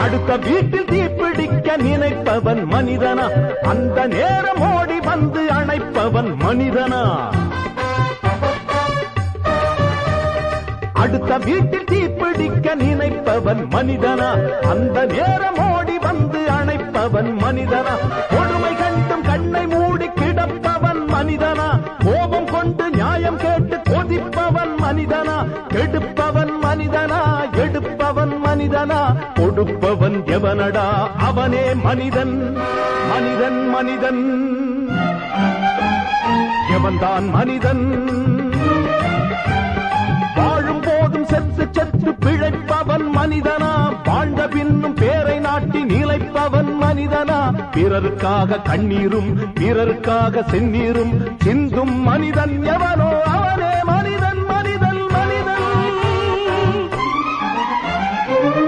அடுத்த வீட்டில் தீப்பிடிக்க நினைப்பவன் மனிதனா அந்த நேரம் ஓடி வந்து அணைப்பவன் மனிதனா அடுத்த வீட்டில் தீப்பிடிக்க நினைப்பவன் மனிதனா அந்த நேரம் ஓடி வந்து அணைப்பவன் மனிதனா கொடுமை கண்டும் கண்ணை மூடி கிடப்பவன் மனிதனா கோபம் கொண்டு நியாயம் கேட்டு கொதிப்பவன் மனிதனா கெடுப்பவன் மனிதனா எடுப்பவன் மனிதனா கொடுப்பவன் எவனடா அவனே மனிதன் மனிதன் மனிதன் எவன்தான் மனிதன் வாழும் போதும் செத்து செத்து பிழைப்பவன் மனிதனா வாழ்ந்த பின்னும் பேரை நாட்டி நிலைப்பவன் மனிதனா பிறருக்காக கண்ணீரும் பிறருக்காக செந்நீரும் சிந்தும் மனிதன் எவனோ அவனே